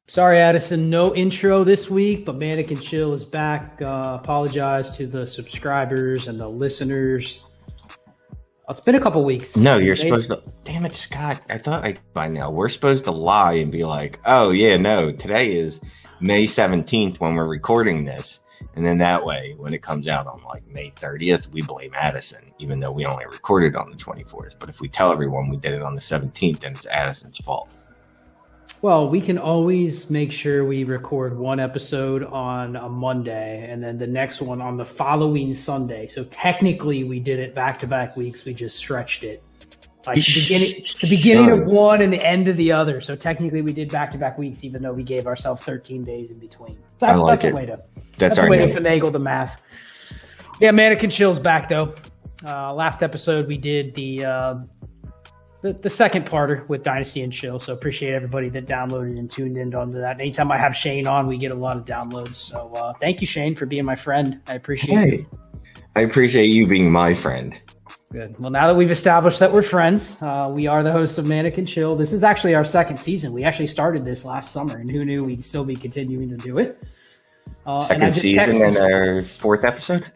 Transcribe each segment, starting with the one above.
Sorry, Addison, no intro this week, but Mannequin Chill is back. Apologize to the subscribers and the listeners. It's been a couple weeks. No, you're supposed to. Damn it, Scott. I thought by now we're supposed to lie and be like, oh, yeah, no, today is May 17th when we're recording this. And then that way, when it comes out on like May 30th, we blame Addison, even though we only recorded on the 24th. But if we tell everyone we did it on the 17th, then it's Addison's fault. Well, we can always make sure we record one episode on a Monday and then the next one on the following Sunday. So technically we did it back-to-back weeks. We just stretched it. Like the beginning of one and the end of the other. So technically we did back-to-back weeks, even though we gave ourselves 13 days in between. That's a way to finagle the math. Yeah, Mannequin Chill's back though. Last episode we did the second parter with Dynasty and Chill. So appreciate everybody that downloaded and tuned in onto that. Anytime I have Shane on, we get a lot of downloads. So thank you, Shane, for being my friend. I appreciate it. I appreciate you being my friend. Good. Well, now that we've established that we're friends, we are the hosts of Mannequin Chill. This is actually our second season. We actually started this last summer, and who knew we'd still be continuing to do it. Second season and our fourth episode?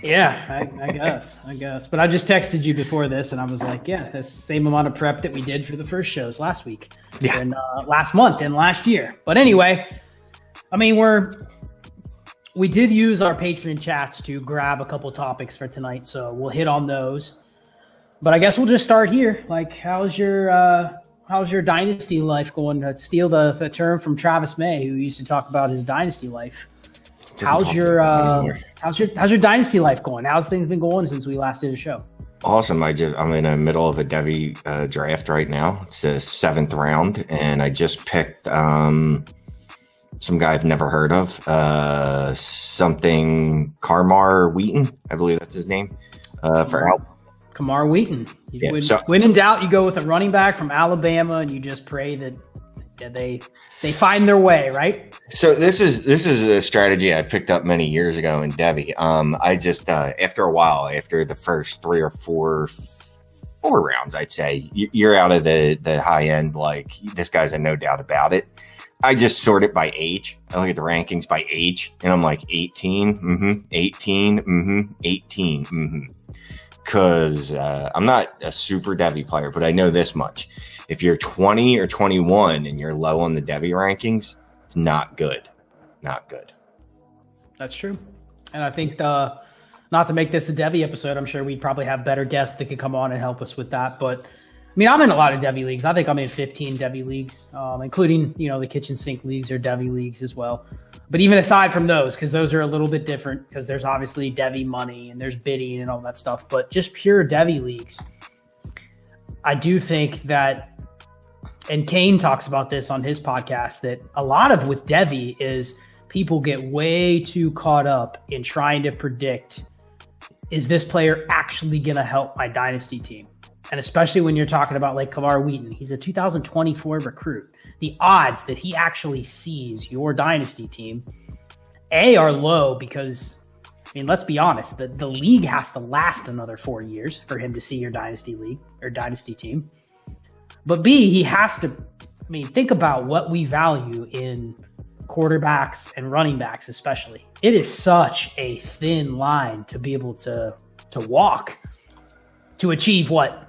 Yeah, I guess. But I just texted you before this, and I was like, yeah, that's the same amount of prep that we did for the first shows last week, and last month and last year. But anyway, I mean, we did use our Patreon chats to grab a couple topics for tonight, so we'll hit on those. But I guess we'll just start here. Like, how's your Dynasty life going? To steal the term from Travis May, who used to talk about his Dynasty life. How's your Dynasty life going? How's things been going since we last did a show? Awesome. I'm in the middle of a Devy draft right now. It's the 7th round, and I just picked some guy I've never heard of. Something Kamar Wheaton, I believe that's his name. Kamar Wheaton. When in doubt, you go with a running back from Alabama, and you just pray that they find their way, right? So this is a strategy I picked up many years ago in Devy. I just after a while, after the first 3 or 4 rounds, I'd say you're out of the high end. Like, this guy's a no doubt about it. I just sort it by age. I look at the rankings by age, and I'm like 18, 18, 18, because I'm not a super Devy player, but I know this much. If you're 20 or 21 and you're low on the Devy rankings, it's not good. Not good. That's true. And I think not to make this a Devy episode, I'm sure we'd probably have better guests that could come on and help us with that. But I mean, I'm in a lot of Devy leagues. I think I'm in 15 Devy leagues, including, the kitchen sink leagues or Devy leagues as well. But even aside from those, because those are a little bit different, because there's obviously Devy money and there's bidding and all that stuff, but just pure Devy leagues, I do think that, and Kane talks about this on his podcast, that a lot of with Devy is people get way too caught up in trying to predict, is this player actually going to help my Dynasty team? And especially when you're talking about like Kamar Wheaton, he's a 2024 recruit. The odds that he actually sees your Dynasty team, are low because, I mean, let's be honest, the league has to last another 4 years for him to see your Dynasty league or Dynasty team. But B, he has to, think about what we value in quarterbacks and running backs especially. It is such a thin line to be able to walk to achieve what?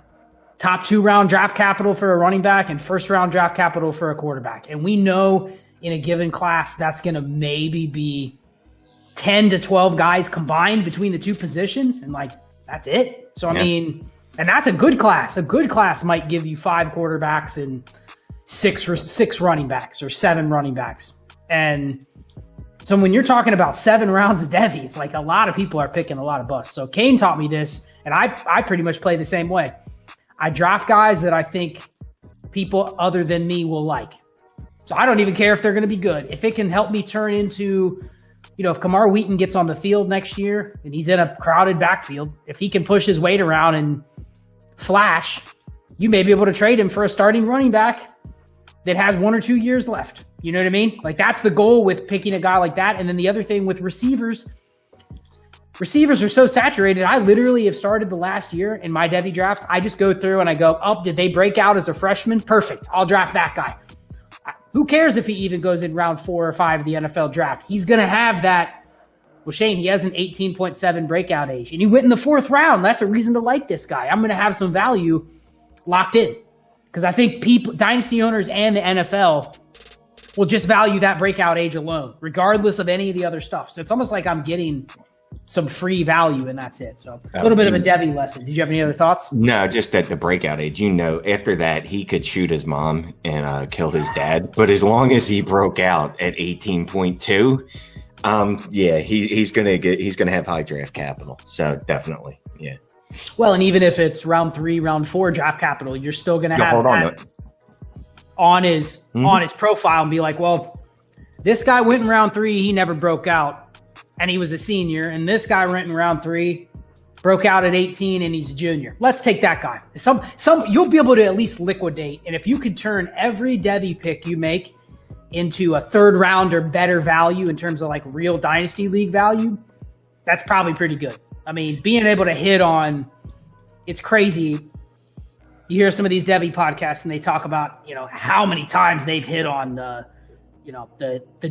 Top 2 round draft capital for a running back and first round draft capital for a quarterback. And we know in a given class, that's going to maybe be 10 to 12 guys combined between the two positions. And that's it. So, and that's a good class. A good class might give you 5 quarterbacks and 6 running backs or 7 running backs. And so when you're talking about 7 rounds of Devy, it's like a lot of people are picking a lot of busts. So Kane taught me this, and I pretty much play the same way. I draft guys that I think people other than me will like. So I don't even care if they're going to be good. If it can help me turn into, if Kamar Wheaton gets on the field next year and he's in a crowded backfield, if he can push his weight around and flash, you may be able to trade him for a starting running back that has 1 or 2 years left. You know what I mean? Like, that's the goal with picking a guy like that. And then the other thing with receivers are so saturated. I literally have started the last year in my Devy drafts. I just go through and I go, did they break out as a freshman? Perfect. I'll draft that guy. Who cares if he even goes in round 4 or 5 of the NFL draft? He's going to have that. Well, Shane, he has an 18.7 breakout age, and he went in the 4th round. That's a reason to like this guy. I'm going to have some value locked in because I think people, dynasty owners and the NFL will just value that breakout age alone, regardless of any of the other stuff. So it's almost like I'm getting some free value, and that's it. So a little bit of a Devy lesson. Did you have any other thoughts? No, just at the breakout age. After that, he could shoot his mom and kill his dad. But as long as he broke out at 18.2, yeah, he's gonna have high draft capital. So definitely, yeah. Well, and even if it's round 3, round 4 draft capital, you're still gonna have that on his profile and be like, well, this guy went in round 3, he never broke out, and he was a senior, and this guy went in round 3, broke out at 18, and he's a junior. Let's take that guy. Some you'll be able to at least liquidate, and if you could turn every Devy pick you make into a 3rd round or better value in terms of like real dynasty league value, that's probably pretty good. I mean, being able to hit on, it's crazy. You hear some of these Devy podcasts and they talk about, how many times they've hit on the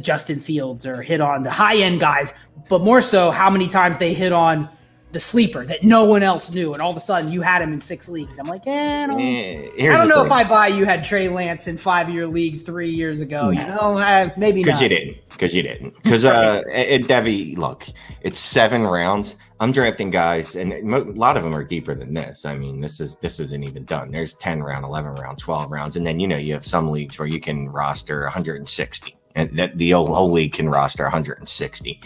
Justin Fields or hit on the high end guys, but more so how many times they hit on the sleeper that no one else knew, and all of a sudden you had him in 6 leagues. I'm like, I don't know if I buy you had Trey Lance in 5-year leagues 3 years ago. Maybe not. Because you didn't. Because at Devy, look, it's 7 rounds. I'm drafting guys, and a lot of them are deeper than this. I mean, this isn't even done. There's 10 round, 11 round, 12 rounds, and then you have some leagues where you can roster 160, and that the whole league can roster 160.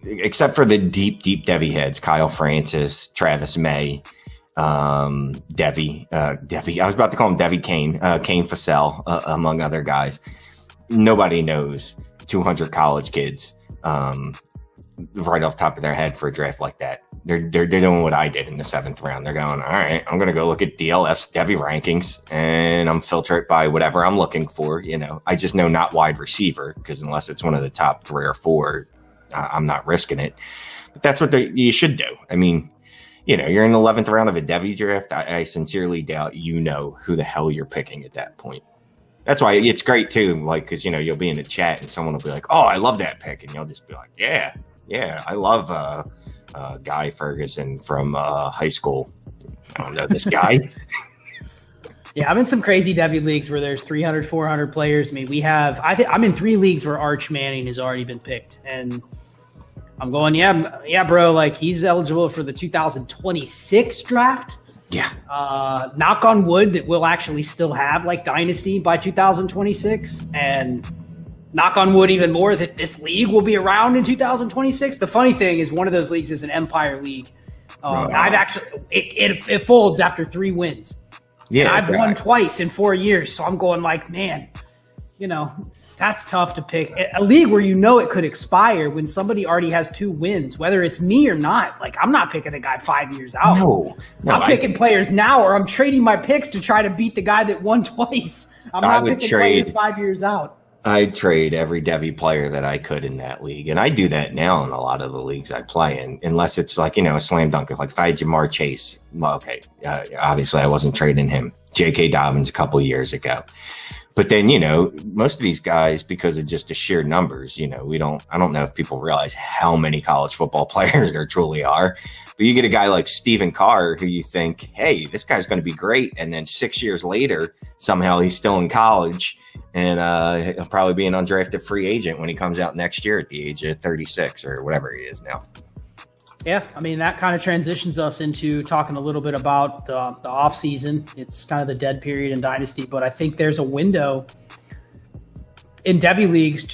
Except for the deep Devy heads, Kyle Francis, Travis May, Devy. I was about to call him Devy Kane Fassell, among other guys. Nobody knows 200 college kids right off the top of their head for a draft like that. They're doing what I did in the 7th round. They're going, all right, I'm going to go look at DLF's Devy rankings, and I'm filtered by whatever I'm looking for. I just know not wide receiver, because unless it's one of the top 3 or 4, I'm not risking it. But that's what you should do. I mean, you're in the 11th round of a Devy draft. I sincerely doubt who the hell you're picking at that point. That's why it's great too, like, because you'll be in a chat and someone will be like, "Oh, I love that pick," and you'll just be like, "Yeah, I love Guy Ferguson from high school. I don't know this guy." Yeah, I'm in some crazy Devy leagues where there's 300, 400 players. I mean, I'm in 3 leagues where Arch Manning has already been picked, and I'm going, yeah, bro, like he's eligible for the 2026 draft. Yeah. Knock on wood that we'll actually still have like Dynasty by 2026, and knock on wood even more that this league will be around in 2026. The funny thing is one of those leagues is an Empire League. I've actually, it folds after 3 wins. Yeah, and I've won twice in 4 years, so I'm going like, man, that's tough to pick. A league where it could expire when somebody already has 2 wins, whether it's me or not. Like, I'm not picking a guy 5 years out. No, I'm picking players now, or I'm trading my picks to try to beat the guy that won twice. I'm not picking players 5 years out. I'd trade every Devy player that I could in that league. And I do that now in a lot of the leagues I play in, unless it's like, a slam dunk. If I had Jamar Chase, well, okay, obviously I wasn't trading him. J.K. Dobbins a couple years ago. But then, most of these guys, because of just the sheer numbers, I don't know if people realize how many college football players there truly are. But you get a guy like Stephen Carr who you think, hey, this guy's going to be great. And then 6 years later, somehow he's still in college, and he'll probably be an undrafted free agent when he comes out next year at the age of 36 or whatever he is now. Yeah, I mean, that kind of transitions us into talking a little bit about the off season. It's kind of the dead period in Dynasty, but I think there's a window in Devy leagues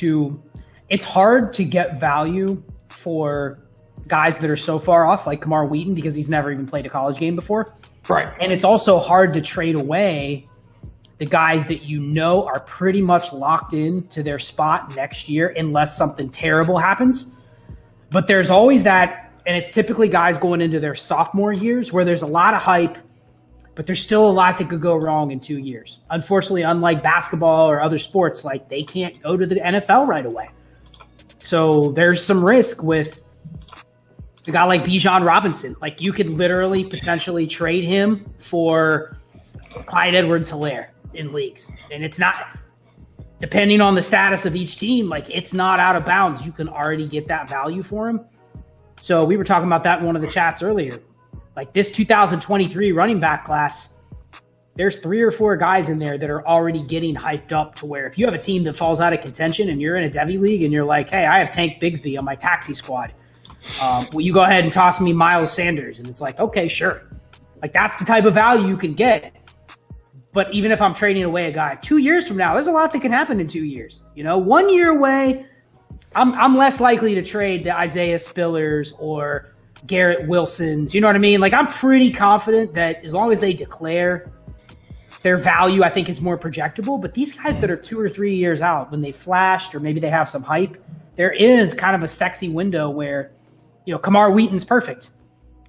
it's hard to get value for guys that are so far off, like Kamar Wheaton, because he's never even played a college game before. Right. And it's also hard to trade away the guys that are pretty much locked in to their spot next year unless something terrible happens. But there's always that. And it's typically guys going into their sophomore years where there's a lot of hype, but there's still a lot that could go wrong in 2 years. Unfortunately, unlike basketball or other sports, like they can't go to the NFL right away. So there's some risk with a guy like Bijan Robinson. Like you could literally potentially trade him for Clyde Edwards-Helaire in leagues. And it's not depending on the status of each team, like it's not out of bounds. You can already get that value for him. So we were talking about that in one of the chats earlier. Like this 2023 running back class, there's 3 or 4 guys in there that are already getting hyped up to where if you have a team that falls out of contention and you're in a Devy league and you're like, hey, I have Tank Bigsby on my taxi squad. Will you go ahead and toss me Miles Sanders? And it's like, okay, sure. Like that's the type of value you can get. But even if I'm trading away a guy 2 years from now, there's a lot that can happen in 2 years. 1 year away, I'm less likely to trade the Isaiah Spillers or Garrett Wilsons. You know what I mean? Like I'm pretty confident that as long as they declare their value, I think is more projectable. But these guys that are 2 or 3 years out, when they flashed or maybe they have some hype, there is kind of a sexy window where, Kamar Wheaton's perfect.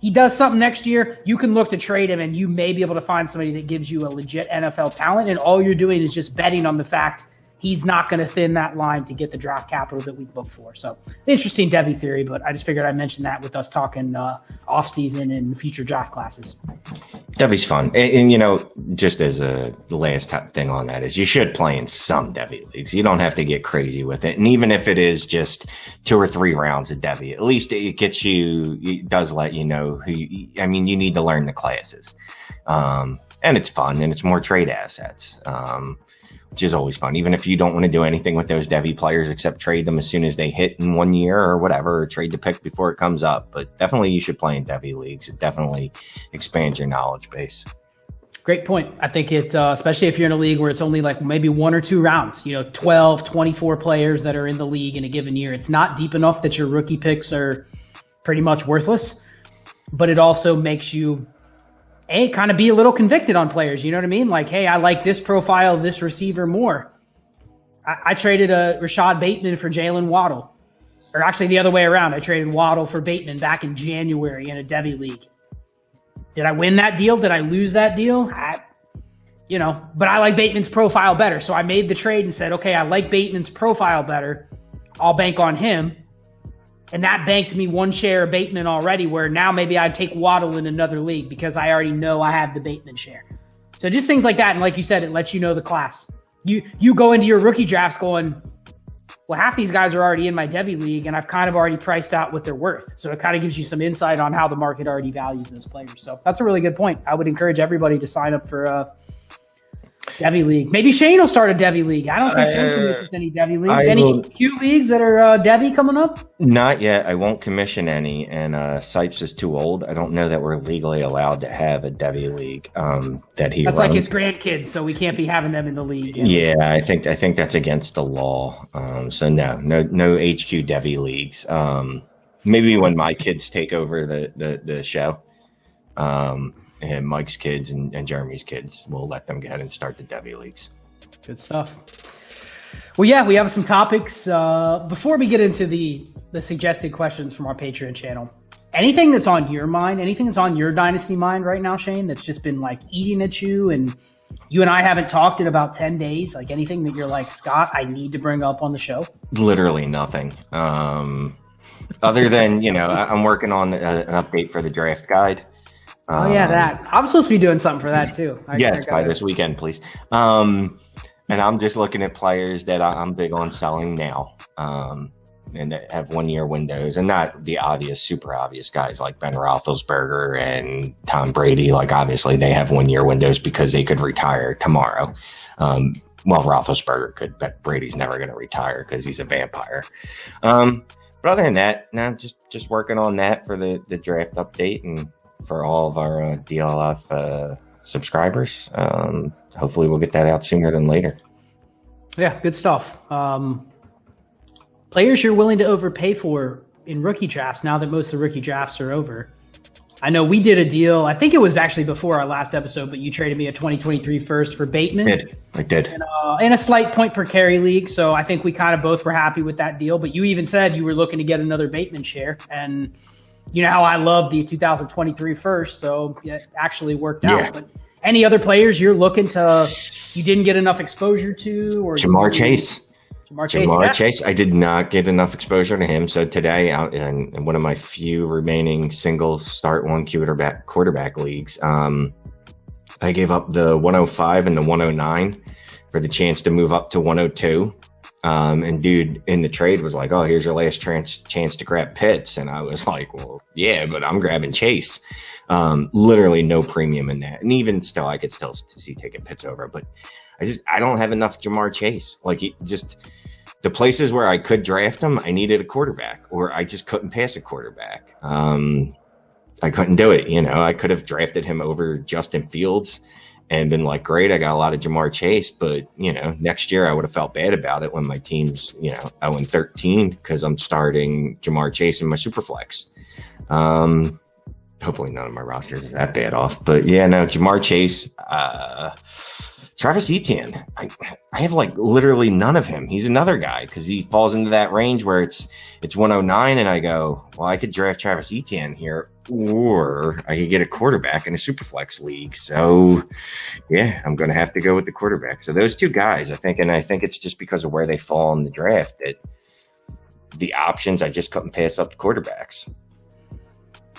He does something next year, you can look to trade him and you may be able to find somebody that gives you a legit NFL talent. And all you're doing is just betting on the fact he's not going to thin that line to get the draft capital that we look for. So interesting Devy theory, but I just figured I'd mention that with us talking off-season and future draft classes. Devy's fun. And just as the last thing on that is you should play in some Devy leagues. You don't have to get crazy with it. And even if it is just 2 or 3 rounds of Devy, at least it does let you know you need to learn the classes. And it's fun and it's more trade assets. Which is always fun, even if you don't want to do anything with those Devy players except trade them as soon as they hit in 1 year or whatever, or trade the pick before it comes up. But definitely you should play in Devy leagues. It definitely expands your knowledge base. Great point. I think it, especially if you're in a league where it's only like maybe 1 or 2 rounds, 12, 24 players that are in the league in a given year. It's not deep enough that your rookie picks are pretty much worthless, but it also makes you kind of be a little convicted on players. You know what I mean? Like, hey, I like this profile, this receiver more. I traded a Rashad Bateman for Jalen Waddle. Or actually the other way around. I traded Waddle for Bateman back in January in a Devy league. Did I win that deal? Did I lose that deal? But I like Bateman's profile better. So I made the trade and said, okay, I like Bateman's profile better. I'll bank on him. And that banked me 1 share of Bateman already, where now maybe I'd take Waddle in another league because I already know I have the Bateman share. So just things like that. And like you said, it lets you know the class. You go into your rookie drafts going, well, half these guys are already in my Devy league and I've kind of already priced out what they're worth. So it kind of gives you some insight on how the market already values those players. So that's a really good point. I would encourage everybody to sign up for Devy league. Maybe Shane will start a Devy league. I don't think Shane commissions any Devy leagues. Any Q leagues that are Devy coming up? Not yet. I won't commission any. And Sipes is too old. I don't know that we're legally allowed to have a Devy league that he That's runs. like his grandkids, so we can't be having them in the league. Yeah, I think that's against the law. So no HQ Devy leagues. Maybe when my kids take over the show. And Mike's kids and Jeremy's kids, we'll let them go ahead and start the Devy leagues. Good stuff. Well, yeah, we have some topics. Before we get into the suggested questions from our Patreon channel, anything that's on your mind, anything that's on your Dynasty mind right now, Shane, that's just been like eating at you and you and I haven't talked in about 10 days, like anything that you're like, Scott, I need to bring up on the show? Literally nothing. Other than, I'm working on an update for the draft guide. That. I'm supposed to be doing something for that too. Yes, by this weekend, please. And I'm just looking at players that I'm big on selling now and that have 1 year windows and not the super obvious guys like Ben Roethlisberger and Tom Brady. Like, obviously, they have 1 year windows because they could retire tomorrow. Roethlisberger could, but Brady's never going to retire because he's a vampire. But other than that, no, just working on that for the draft update and for all of our DLF subscribers. Hopefully we'll get that out sooner than later. Yeah, good stuff. Players you're willing to overpay for in rookie drafts now that most of the rookie drafts are over. I know we did a deal. I think it was actually before our last episode, but you traded me a 2023 first for Bateman. I did. In a slight point per carry league. So I think we kind of both were happy with that deal. But you even said you were looking to get another Bateman share. And you know how I love the 2023 first, so it actually worked out. Yeah. But any other players you're looking to, you didn't get enough exposure to? Or Jamar Chase. Chase. I did not get enough exposure to him. So today, out in one of my few remaining single start 1 quarterback leagues, I gave up the 105 and the 109 for the chance to move up to 102. And dude in the trade was like, "Oh, here's your last chance to grab Pitts," and I was like, "Well, yeah, but I'm grabbing Chase." Literally no premium in that, and even still, I could still see taking Pitts over, but I don't have enough Jamar Chase. Like, just the places where I could draft him, I needed a quarterback, or I just couldn't pass a quarterback. I couldn't do it. I could have drafted him over Justin Fields and been like, great, I got a lot of Jamar Chase, but next year I would have felt bad about it when my team's 0-13 because I'm starting Jamar Chase in my Superflex. Hopefully none of my rosters is that bad off, but yeah, no, Jamar Chase, Travis Etienne, I have like literally none of him. He's another guy because he falls into that range where it's 109, and I go, well, I could draft Travis Etienne here, or I could get a quarterback in a Superflex league. So yeah, I'm going to have to go with the quarterback. So those two guys, I think it's just because of where they fall in the draft that the options, I just couldn't pass up the quarterbacks.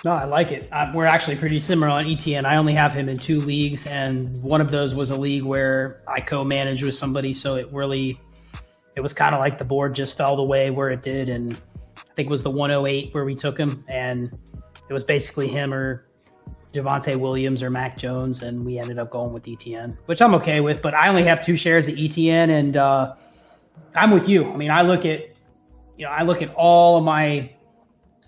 No, I like it. We're actually pretty similar on ETN. I only have him in 2 leagues, and one of those was a league where I co-managed with somebody, so it was kind of like the board just fell the way where it did, and I think it was the 108 where we took him, and it was basically him or Javonte Williams or Mac Jones, and we ended up going with ETN, which I'm okay with, but I only have 2 shares of ETN, and I'm with you. I mean, I look at all of my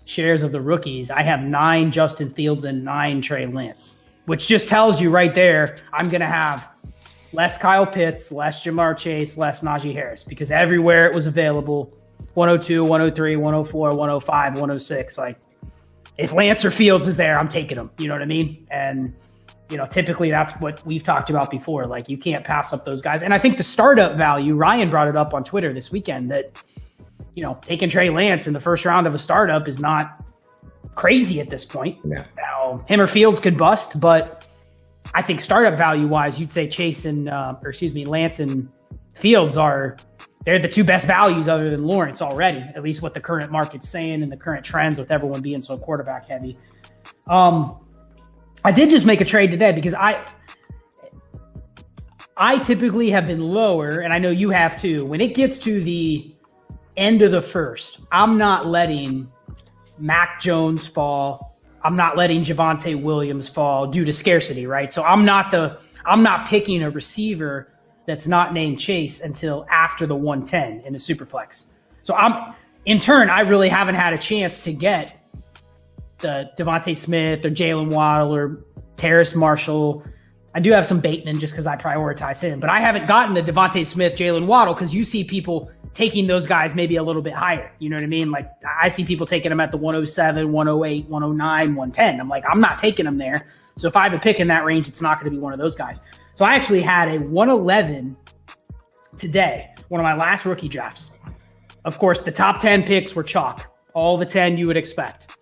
shares of the rookies. I have 9 Justin Fields and 9 Trey Lance, which just tells you right there, I'm going to have less Kyle Pitts, less Jamar Chase, less Najee Harris, because everywhere it was available, 102, 103, 104, 105, 106, like if Lance or Fields is there, I'm taking them. You know what I mean? And, typically that's what we've talked about before. Like, you can't pass up those guys. And I think the startup value, Ryan brought it up on Twitter this weekend, that taking Trey Lance in the first round of a startup is not crazy at this point. Yeah. Now, him or Fields could bust, but I think startup value wise, you'd say Chase and, Lance and Fields they're the 2 best values other than Lawrence already, at least what the current market's saying and the current trends with everyone being so quarterback heavy. I did just make a trade today because I typically have been lower, and I know you have too. When it gets to the end of the first, I'm not letting Mac Jones fall. I'm not letting Javonte Williams fall due to scarcity, right? So I'm not picking a receiver that's not named Chase until after the 110 in the Superflex. So in turn, I really haven't had a chance to get the Devontae Smith or Jalen Waddle or Terrace Marshall. I do have some Bateman just because I prioritize him, but I haven't gotten the Devontae Smith, Jalen Waddle, because you see people taking those guys maybe a little bit higher. You know what I mean? Like, I see people taking them at the 107, 108, 109, 110. I'm like, I'm not taking them there. So if I have a pick in that range, it's not going to be one of those guys. So I actually had a 111 today, one of my last rookie drafts. Of course, the top 10 picks were chalk, all the 10 you would expect.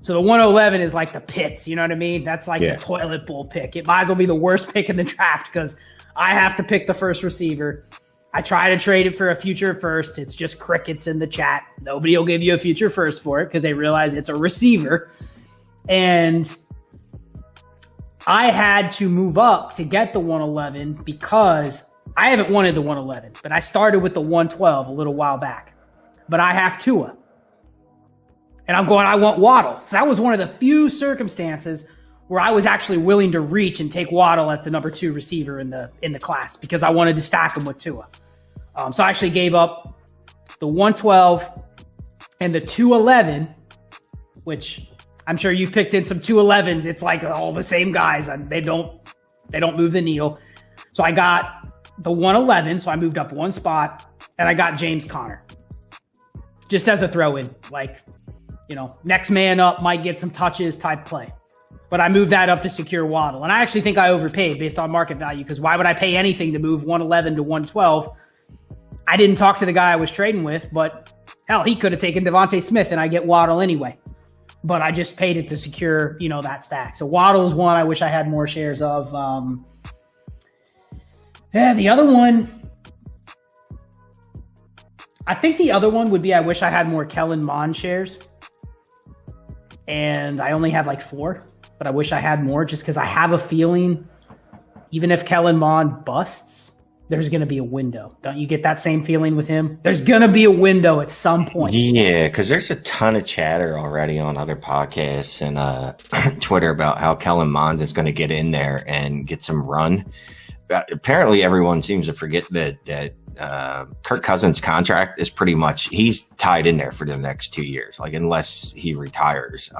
So the 111 is like the pits, you know what I mean? That's like the toilet bowl pick. It might as well be the worst pick in the draft because I have to pick the first receiver. I try to trade it for a future first. It's just crickets in the chat. Nobody will give you a future first for it because they realize it's a receiver. And I had to move up to get the 111 because I haven't wanted the 111, but I started with the 112 a little while back. But I have Tua. And I'm going, I want Waddle. So that was one of the few circumstances where I was actually willing to reach and take Waddle as the number 2 receiver in the class because I wanted to stack him with Tua. So I actually gave up the 112 and the 211, which I'm sure you've picked in some 211s. It's like all the same guys, and they don't move the needle. So I got the 111, so I moved up one spot, and I got James Conner just as a throw-in, like, next man up might get some touches type play. But I moved that up to secure Waddle. And I actually think I overpaid based on market value because why would I pay anything to move 111 to 112? I didn't talk to the guy I was trading with, but hell, he could have taken Devontae Smith and I get Waddle anyway. But I just paid it to secure, that stack. So Waddle is one I wish I had more shares of. The other one, I think the other one would be I wish I had more Kellen Mond shares. And I only have like 4, but I wish I had more just because I have a feeling even if Kellen Mond busts there's going to be a window. Don't you get that same feeling with him? There's going to be a window at some point. Yeah, because there's a ton of chatter already on other podcasts and Twitter about how Kellen Mond is going to get in there and get some run. Apparently, everyone seems to forget that Kirk Cousins' contract is pretty much, he's tied in there for the next 2 years, like unless he retires.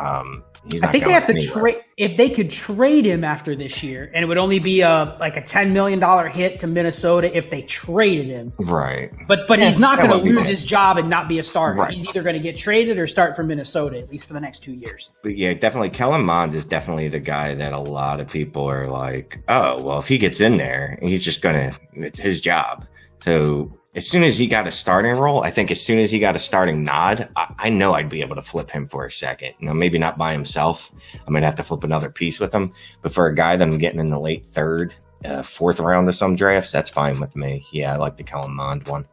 He's not. I think they have to trade. If they could trade him after this year, and it would only be like a $10 million hit to Minnesota if they traded him. Right. But he's not going to lose his job and not be a starter. Right. He's either going to get traded or start for Minnesota, at least for the next 2 years. But yeah, definitely. Kellen Mond is definitely the guy that a lot of people are like, oh, well, if he gets in there, he's just it's his job. So as soon as he got a starting role, I think as soon as he got a starting nod, I know I'd be able to flip him for a second. Maybe not by himself. I might have to flip another piece with him. But for a guy that I'm getting in the late third, fourth round of some drafts, that's fine with me. Yeah, I like the Kellen Mond one.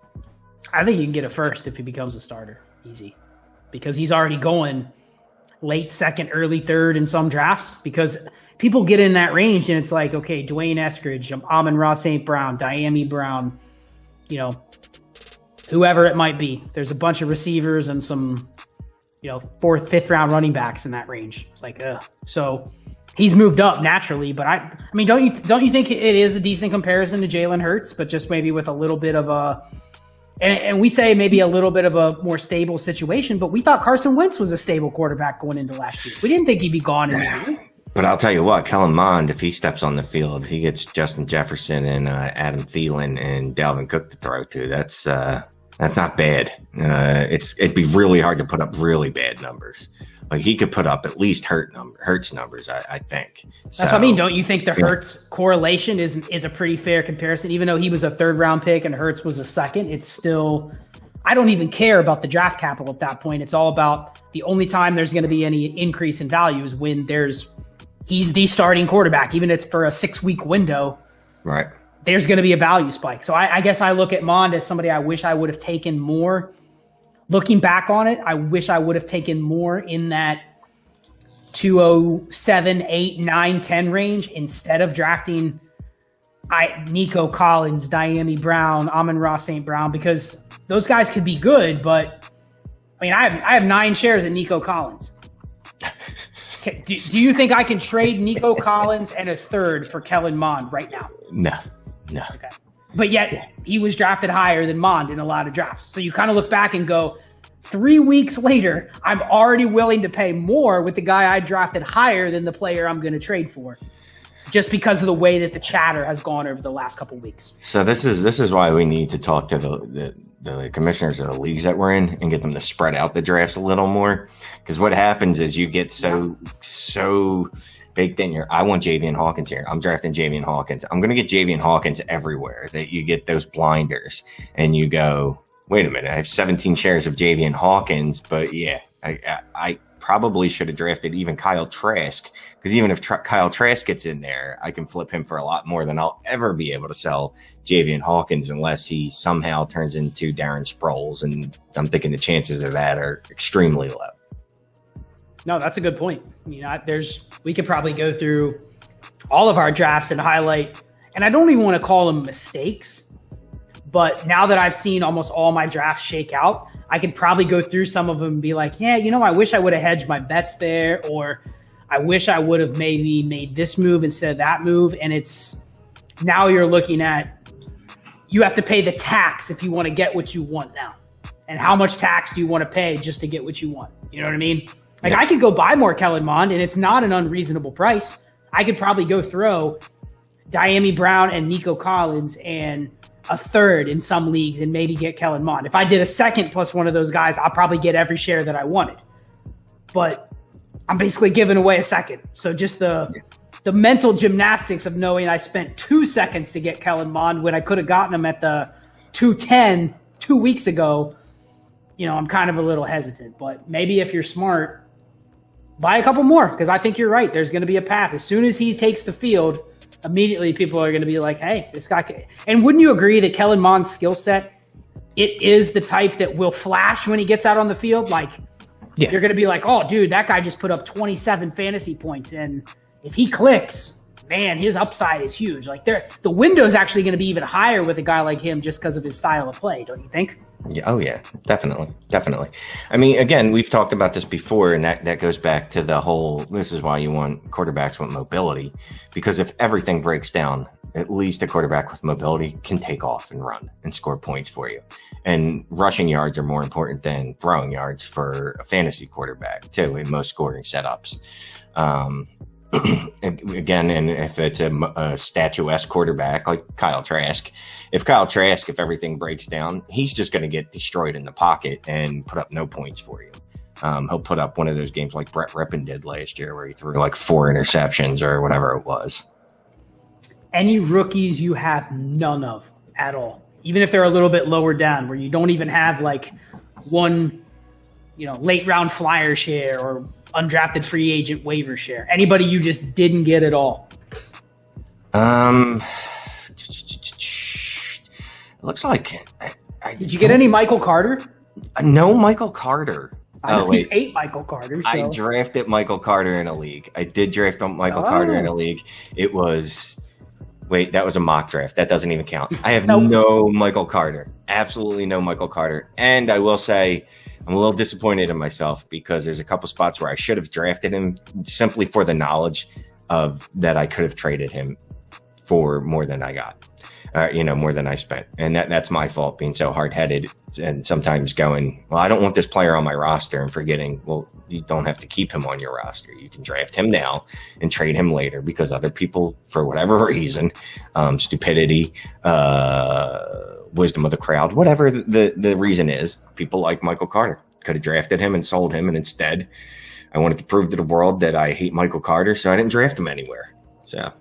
I think you can get a first if he becomes a starter. Easy. Because he's already going late second, early third in some drafts. Because people get in that range and it's like, okay, Dwayne Eskridge, Amon-Ra St. Brown, Diami Brown, whoever it might be. There's a bunch of receivers and some, fourth, fifth round running backs in that range. It's like, so he's moved up naturally. But I mean, don't you think it is a decent comparison to Jalen Hurts, but just maybe with a little bit of a, and we say maybe a little bit of a more stable situation, but we thought Carson Wentz was a stable quarterback going into last year. We didn't think he'd be gone in the year. But I'll tell you what, Kellen Mond, if he steps on the field, he gets Justin Jefferson and Adam Thielen and Dalvin Cook to throw to. That's not bad. It'd be really hard to put up really bad numbers. Like he could put up at least Hurts numbers, I think. That's what I mean. Don't you think the Hurts correlation is a pretty fair comparison? Even though he was a third round pick and Hurts was a second, it's still. I don't even care about the draft capital at that point. It's all about the only time there's going to be any increase in value is when he's the starting quarterback, even if it's for a 6-week window. Right. There's going to be a value spike. So I guess I look at Mond as somebody I wish I would have taken more. Looking back on it, I wish I would have taken more in that 207, 8, 9, 10 range instead of drafting Nico Collins, Diami Brown, Amon-Ra St. Brown, because those guys could be good, but I mean, I have 9 shares in Nico Collins. Do you think I can trade Nico Collins and a third for Kellen Mond right now? No. Okay. But yet he was drafted higher than Mond in a lot of drafts. So you kind of look back and go, 3 weeks later, I'm already willing to pay more with the guy I drafted higher than the player I'm going to trade for, just because of the way that the chatter has gone over the last couple of weeks. So this is why we need to talk to the commissioners of the leagues that we're in and get them to spread out the drafts a little more. Because what happens is you get so baked in here. I want Javian Hawkins here. I'm drafting Javian Hawkins. I'm going to get Javian Hawkins everywhere, that you get those blinders and you go, wait a minute, I have 17 shares of Javian Hawkins, but yeah, I probably should have drafted even Kyle Trask, because even if Kyle Trask gets in there, I can flip him for a lot more than I'll ever be able to sell Javian Hawkins unless he somehow turns into Darren Sproles, and I'm thinking the chances of that are extremely low. No, that's a good point. We could probably go through all of our drafts and highlight, and I don't even want to call them mistakes, but now that I've seen almost all my drafts shake out, I could probably go through some of them and be like, yeah, I wish I would have hedged my bets there, or I wish I would have maybe made this move instead of that move. And it's now you're looking at, you have to pay the tax if you want to get what you want now. And how much tax do you want to pay just to get what you want? You know what I mean? Like, yeah. I could go buy more Kellen Mond, and it's not an unreasonable price. I could probably go throw Diami Brown and Nico Collins and a third in some leagues and maybe get Kellen Mond. If I did a second plus one of those guys, I'll probably get every share that I wanted. But I'm basically giving away a second. So just the mental gymnastics of knowing I spent 2 seconds to get Kellen Mond when I could have gotten him at the 210 2 weeks ago, I'm kind of a little hesitant. But maybe if you're smart, buy a couple more, because I think you're right. There's going to be a path. As soon as he takes the field, immediately people are going to be like, hey, this guy can. And wouldn't you agree that Kellen Mond's skill set, it is the type that will flash when he gets out on the field? Like, you're going to be like, oh, dude, that guy just put up 27 fantasy points. And if he clicks, man, his upside is huge. Like the window is actually going to be even higher with a guy like him just because of his style of play, don't you think? Yeah, oh yeah, definitely. I mean, again, we've talked about this before, and that goes back to the whole, this is why you want quarterbacks with mobility, because if everything breaks down, at least a quarterback with mobility can take off and run and score points for you. And rushing yards are more important than throwing yards for a fantasy quarterback too, in most scoring setups. Again, and if it's a statuesque quarterback like Kyle Trask, if everything breaks down, he's just going to get destroyed in the pocket and put up no points for you. He'll put up one of those games like Brett Rippon did last year where he threw like 4 interceptions or whatever it was. Any rookies you have none of at all, even if they're a little bit lower down, where you don't even have like one, late round flyer share or undrafted free agent waiver share? Anybody you just didn't get at all? It looks like did you get any Michael Carter? No Michael Carter. I know you ate Michael Carter. So. I drafted Michael Carter in a league. I did draft Michael Carter in a league. It was that was a mock draft. That doesn't even count. I have no Michael Carter. Absolutely no Michael Carter. And I will say, I'm a little disappointed in myself because there's a couple spots where I should have drafted him simply for the knowledge of that I could have traded him for more than I got, more than I spent. And that's my fault, being so hard-headed and sometimes going, well, I don't want this player on my roster, and forgetting, well, you don't have to keep him on your roster. You can draft him now and trade him later because other people, for whatever reason, stupidity, wisdom of the crowd, whatever the reason is, people like Michael Carter. Could have drafted him and sold him, and instead I wanted to prove to the world that I hate Michael Carter, so I didn't draft him anywhere. So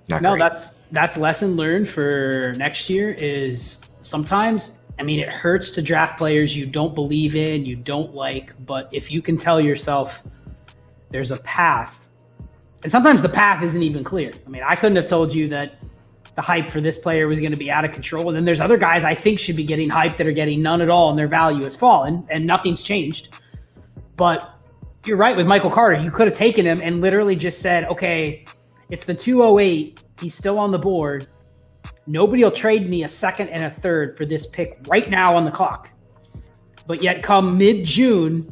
not great. That's lesson learned for next year is sometimes, it hurts to draft players you don't believe in, you don't like, but if you can tell yourself there's a path, and sometimes the path isn't even clear. I couldn't have told you that the hype for this player was going to be out of control. And then there's other guys I think should be getting hype that are getting none at all, and their value has fallen and nothing's changed. But you're right with Michael Carter. You could have taken him and literally just said, okay, it's the 208. He's still on the board. Nobody will trade me a second and a third for this pick right now on the clock. But yet come mid-June,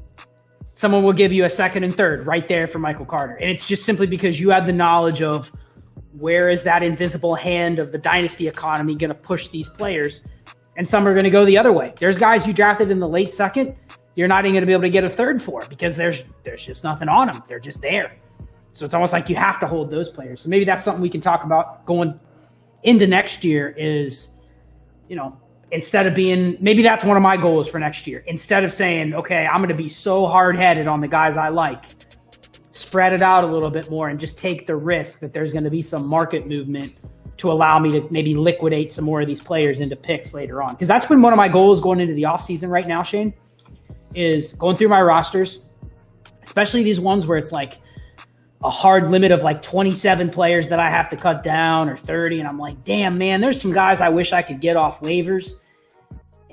someone will give you a second and third right there for Michael Carter. And it's just simply because you had the knowledge of where is that invisible hand of the dynasty economy going to push these players? And some are going to go the other way. There's guys you drafted in the late second, you're not even going to be able to get a third for because there's just nothing on them. They're just there. So it's almost like you have to hold those players. So maybe that's something we can talk about going into next year is, instead of being, maybe that's one of my goals for next year. Instead of saying, okay, I'm going to be so hard-headed on the guys I like, spread it out a little bit more and just take the risk that there's going to be some market movement to allow me to maybe liquidate some more of these players into picks later on. Because that's been one of my goals going into the offseason right now, Shane, is going through my rosters, especially these ones where it's like a hard limit of like 27 players that I have to cut down or 30. And I'm like, damn, man, there's some guys I wish I could get off waivers.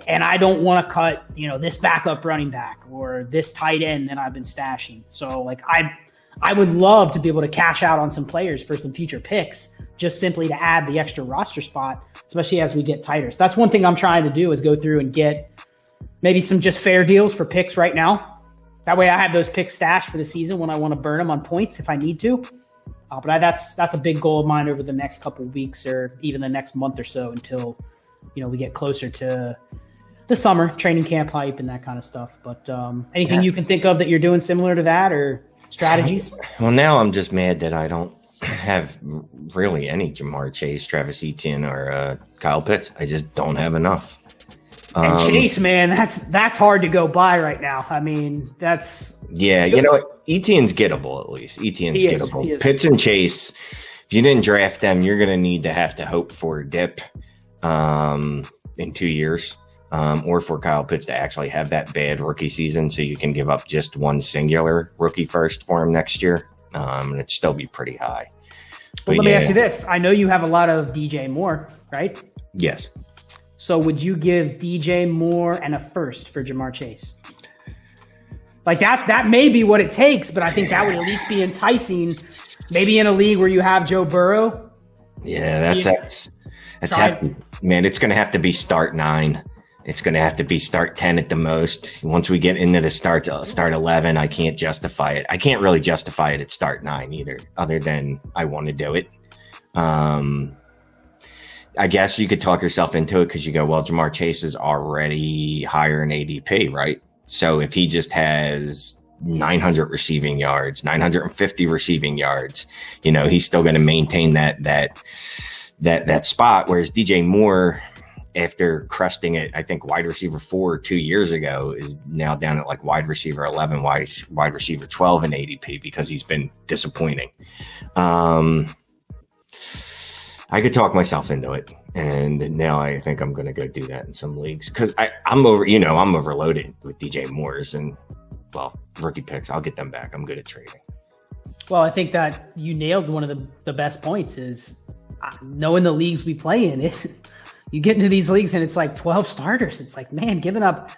And I don't want to cut, this backup running back or this tight end that I've been stashing. So like I would love to be able to cash out on some players for some future picks, just simply to add the extra roster spot, especially as we get tighter. So that's one thing I'm trying to do is go through and get maybe some just fair deals for picks right now. That way I have those picks stashed for the season when I want to burn them on points if I need to. But that's a big goal of mine over the next couple of weeks or even the next month or so until, we get closer to the summer training camp hype and that kind of stuff. But anything you can think of that you're doing similar to that or strategies? Well, now I'm just mad that I don't have really any Jamar Chase, Travis Etienne, or Kyle Pitts. I just don't have enough. And Chase, man, that's hard to go by right now. That's Etienne's gettable at least. Etienne's gettable. Pitts and Chase, if you didn't draft them, you're going to have to hope for a dip in 2 years. Or for Kyle Pitts to actually have that bad rookie season so you can give up just one singular rookie first for him next year. And it'd still be pretty high. But let me ask you this. I know you have a lot of DJ Moore, right? Yes. So would you give DJ Moore and a first for Jamar Chase? Like that may be what it takes, but I think that would at least be enticing Maybe in a league where you have Joe Burrow. Yeah, that's hefty, man. It's going to have to be start 9. It's going to have to be start 10 at the most. Once we get into the start 11, I can't justify it. I can't really justify it at start 9 either, other than I want to do it. I guess you could talk yourself into it because you go, well, Jamar Chase is already higher in ADP, right? So if he just has 900 receiving yards, 950 receiving yards, he's still going to maintain that spot. Whereas DJ Moore, after cresting it, I think wide receiver 4 2 years ago, is now down at like wide receiver 11, wide receiver 12 in ADP because he's been disappointing. I could talk myself into it, and now I think I'm going to go do that in some leagues because I'm overloaded with DJ Moore's and, well, rookie picks. I'll get them back. I'm good at trading. Well, I think that you nailed one of the best points is knowing the leagues we play in. You get into these leagues and it's like 12 starters. It's like, man, giving up.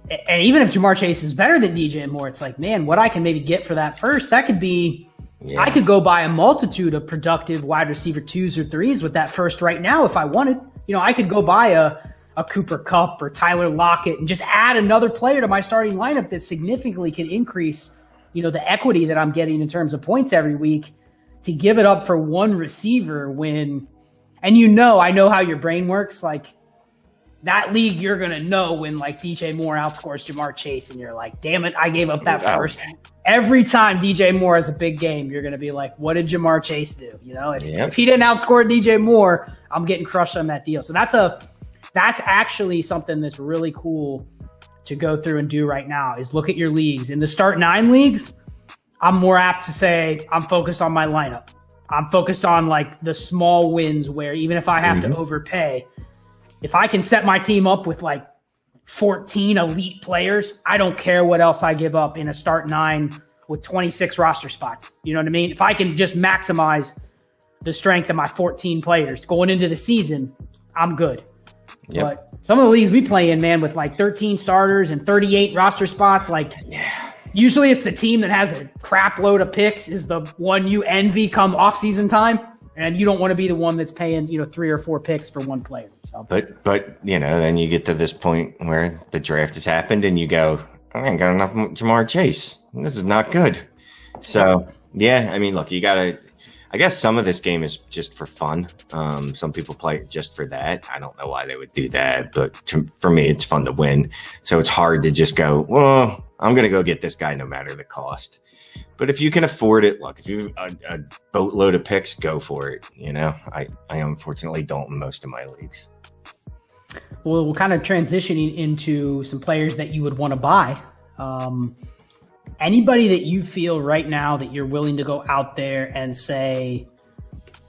And even if Jamar Chase is better than DJ Moore, it's like, man, what I can maybe get for that first, that could be. Yeah. I could go buy a multitude of productive wide receiver 2s or 3s with that first right now if I wanted. I could go buy a Cooper Kupp or Tyler Lockett and just add another player to my starting lineup that significantly can increase, the equity that I'm getting in terms of points every week to give it up for one receiver when, and I know how your brain works. Like that league, you're going to know when like DJ Moore outscores Jamar Chase and you're like, damn it, I gave up that first. Every time DJ Moore has a big game, you're going to be like, what did Jamar Chase do? If he didn't outscore DJ Moore, I'm getting crushed on that deal. So that's actually something that's really cool to go through and do right now is look at your leagues. In the start 9 leagues, I'm more apt to say I'm focused on my lineup. I'm focused on like the small wins where even if I have to overpay, if I can set my team up with like 14 elite players, I don't care what else I give up in a start 9 with 26 roster spots. You know what I mean? If I can just maximize the strength of my 14 players going into the season, I'm good. Yep. But some of the leagues we play in, man, with like 13 starters and 38 roster spots, usually it's the team that has a crap load of picks is the one you envy come off-season time. And you don't want to be the one that's paying, 3 or 4 picks for one player. So. But then you get to this point where the draft has happened and you go, I ain't got enough Jamar Chase. This is not good. So, yeah, I mean, look, you got to – I guess some of this game is just for fun. Some people play it just for that. I don't know why they would do that. But for me, it's fun to win. So it's hard to just go, well, I'm going to go get this guy no matter the cost. But if you can afford it, look, if you have a boatload of picks, go for it. I unfortunately don't in most of my leagues. Well, we're kind of transitioning into some players that you would want to buy. Anybody that you feel right now that you're willing to go out there and say,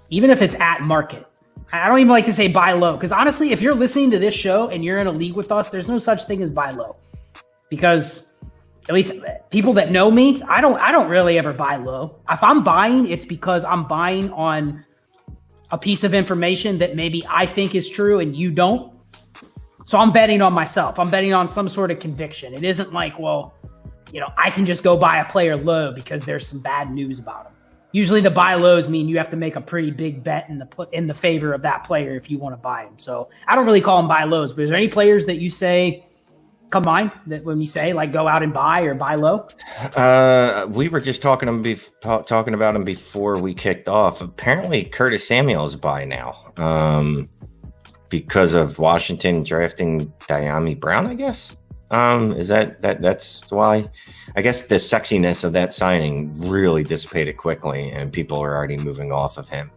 even if it's at market, I don't even like to say buy low. Because honestly, if you're listening to this show and you're in a league with us, there's no such thing as buy low. Because at least people that know me, I don't really ever buy low. If I'm buying, it's because I'm buying on a piece of information that maybe I think is true and you don't. So I'm betting on myself. I'm betting on some sort of conviction. It isn't like, well, I can just go buy a player low because there's some bad news about him. Usually the buy lows mean you have to make a pretty big bet in the favor of that player if you want to buy him. So I don't really call them buy lows, but is there any players that you say come mind that when you say like go out and buy or buy low? We were just talking about him before we kicked off. Apparently Curtis Samuel is buy now because of Washington drafting Diami Brown, I guess. Is that's why? I guess the sexiness of that signing really dissipated quickly and people are already moving off of him.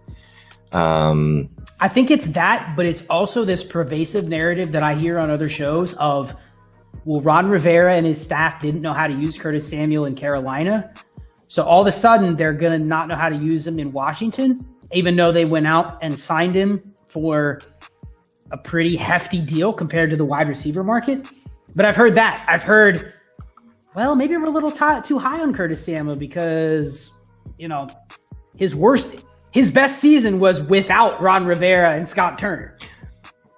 I think it's that, but it's also this pervasive narrative that I hear on other shows of, well, Ron Rivera and his staff didn't know how to use Curtis Samuel in Carolina. So all of a sudden they're going to not know how to use him in Washington, even though they went out and signed him for a pretty hefty deal compared to the wide receiver market. But I've heard that. I've heard, well, maybe we're a little too high on Curtis Samuel because, his best season was without Ron Rivera and Scott Turner.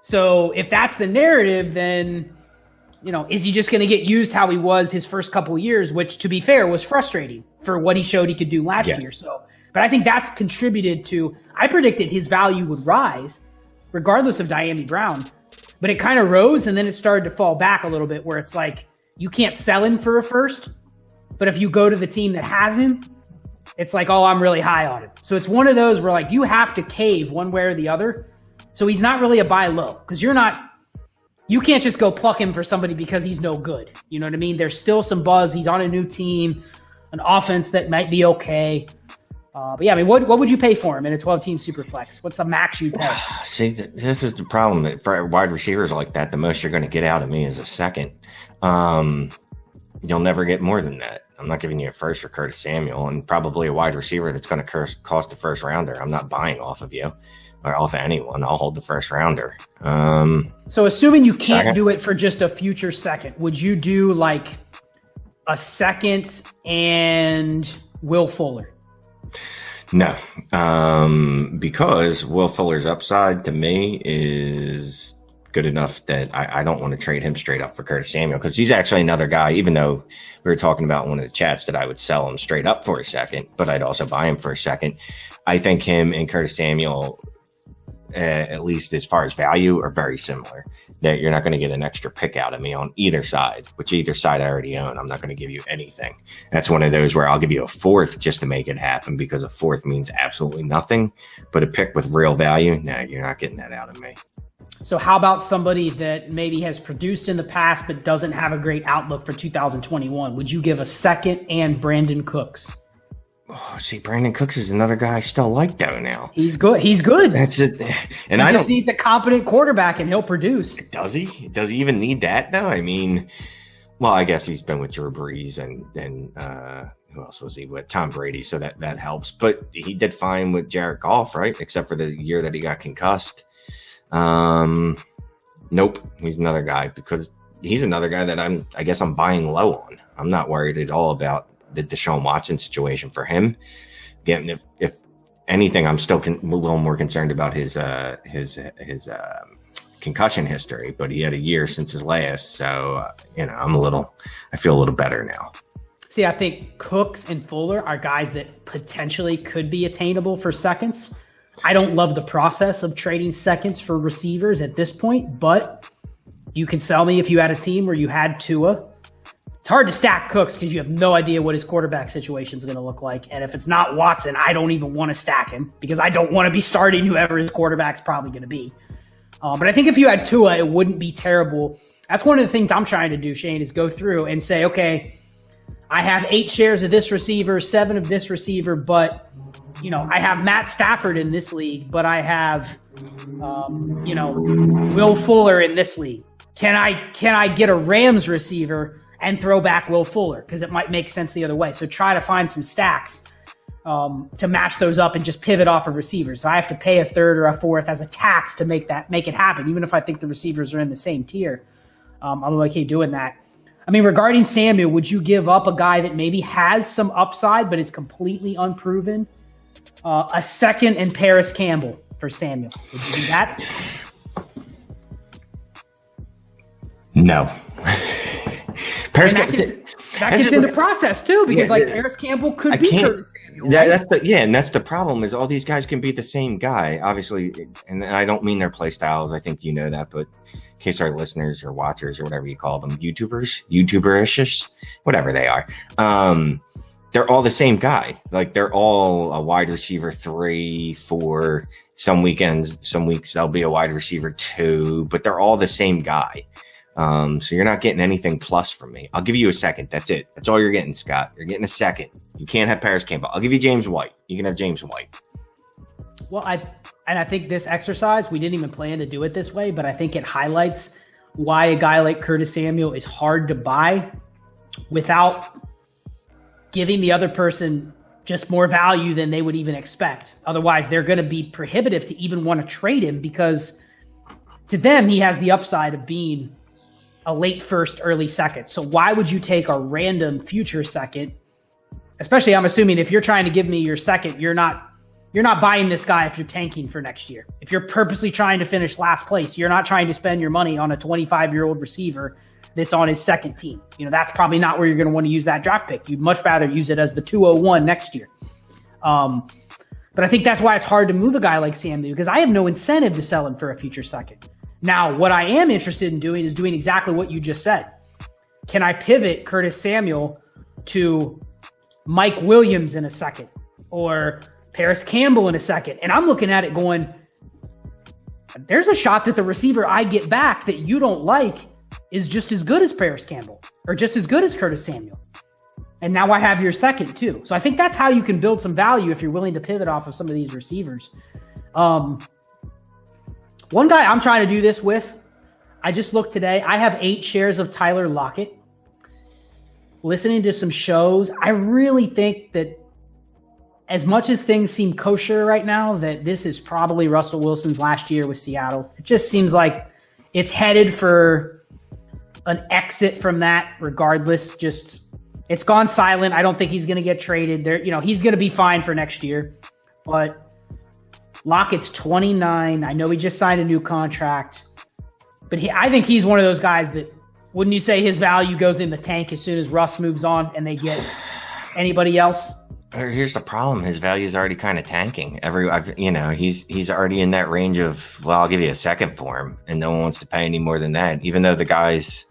So if that's the narrative, then, is he just going to get used how he was his first couple of years, which to be fair was frustrating for what he showed he could do last year. So But I think that's contributed to, I predicted his value would rise regardless of Dyami Brown, but it kind of rose and then it started to fall back a little bit where it's like, you can't sell him for a first, but if you go to the team that has him, it's like, oh, I'm really high on him. So it's one of those where like you have to cave one way or the other. So he's not really a buy low because you can't just go pluck him for somebody because he's no good. You know what I mean? There's still some buzz. He's on a new team, an offense that might be okay. But yeah, I mean, what would you pay for him in a 12-team super flex? What's the max you'd pay? See, this is the problem for wide receivers like that. The most you're going to get out of me is a second. You'll never get more than that. I'm not giving you a first for Curtis Samuel, and probably a wide receiver that's going to cost a first rounder. I'm not buying off of you or off of anyone. I'll hold the first rounder. So assuming you can't do it for just a future second, would you do like a second and Will Fuller? No, because Will Fuller's upside to me is good enough that I don't want to trade him straight up for Curtis Samuel, because he's actually another guy, even though we were talking about in one of the chats that I would sell him straight up for a second, but I'd also buy him for a second. I think him and Curtis Samuel, at least as far as value, are very similar. That you're not going to get an extra pick out of me on either side, which either side I already own. I'm not going to give you anything. That's one of those where I'll give you a fourth just to make it happen, because a fourth means absolutely nothing. But a pick with real value, no, you're not getting that out of me. So how about somebody that maybe has produced in the past but doesn't have a great outlook for 2021? Would you give a second and Brandon Cooks? Oh, see, Brandon Cooks is another guy I still like though now. He's good. He's good. That's it. And he I just don't needs a competent quarterback and he'll produce. Does he? Does he even need that though? I mean, well, I guess he's been with Drew Brees and who else was he with? Tom Brady. So that helps. But he did fine with Jared Goff, right? Except for the year that he got concussed. Nope. He's another guy, because he's another guy that I guess I'm buying low on. I'm not worried at all about the Deshaun Watson situation for him. Again, if anything, I'm still a little more concerned about his concussion history, but he had a year since his last. So, I feel a little better now. See, I think Cooks and Fuller are guys that potentially could be attainable for seconds. I don't love the process of trading seconds for receivers at this point, but you can sell me if you had a team where you had Tua. It's hard to stack Cooks because you have no idea what his quarterback situation is going to look like. And if it's not Watson, I don't even want to stack him because I don't want to be starting whoever his quarterback's probably going to be. But I think if you had Tua, it wouldn't be terrible. That's one of the things I'm trying to do, Shane, is go through and say, okay, I have 8 shares of this receiver, 7 of this receiver, but I have Matt Stafford in this league, but I have, Will Fuller in this league. Can I get a Rams receiver and throw back Will Fuller? Because it might make sense the other way. So try to find some stacks to match those up and just pivot off of receivers. So I have to pay a third or a fourth as a tax to make it happen, even if I think the receivers are in the same tier. I'm okay doing that. I mean, regarding Samuel, would you give up a guy that maybe has some upside but is completely unproven? A second and Paris Campbell for Samuel. Would you do that? No. Paris that gets into process too, because Paris Campbell could be Curtis Samuel. Right? And that's the problem, is all these guys can be the same guy, obviously. And I don't mean their play styles. I think you know that, but in case our listeners or watchers or whatever you call them, YouTuber-ish, whatever they are, they're all the same guy. Like, they're all a wide receiver 3, 4. Some weeks they'll be a wide receiver 2, but they're all the same guy. So you're not getting anything plus from me. I'll give you a second. That's it. That's all you're getting, Scott. You're getting a second. You can't have Paris Campbell. I'll give you James White. You can have James White. Well, I think this exercise, we didn't even plan to do it this way, but I think it highlights why a guy like Curtis Samuel is hard to buy without giving the other person just more value than they would even expect. Otherwise, they're going to be prohibitive to even want to trade him, because to them, he has the upside of being a late first, early second. So why would you take a random future second? Especially, I'm assuming if you're trying to give me your second, you're not buying this guy if you're tanking for next year. If you're purposely trying to finish last place, you're not trying to spend your money on a 25-year-old receiver that's on his second team. That's probably not where you're going to want to use that draft pick. You'd much rather use it as the 201 next year. But I think that's why it's hard to move a guy like Samu, because I have no incentive to sell him for a future second. Now, what I am interested in doing is doing exactly what you just said. Can I pivot Curtis Samuel to Mike Williams in a second or Paris Campbell in a second? And I'm looking at it going, there's a shot that the receiver I get back that you don't like is just as good as Paris Campbell or just as good as Curtis Samuel. And now I have your second too. So I think that's how you can build some value if you're willing to pivot off of some of these receivers. One guy I'm trying to do this with, I just looked today. I have 8 shares of Tyler Lockett. Listening to some shows, I really think that as much as things seem kosher right now, that this is probably Russell Wilson's last year with Seattle. It just seems like it's headed for an exit from that regardless. Just it's gone silent. I don't think he's going to get traded. He's going to be fine for next year. But Lockett's 29. I know he just signed a new contract. But I think he's one of those guys that, wouldn't you say his value goes in the tank as soon as Russ moves on and they get anybody else? Here's the problem. His value is already kind of tanking. He's already in that range of, well, I'll give you a second for him, and no one wants to pay any more than that. Even though the guy's,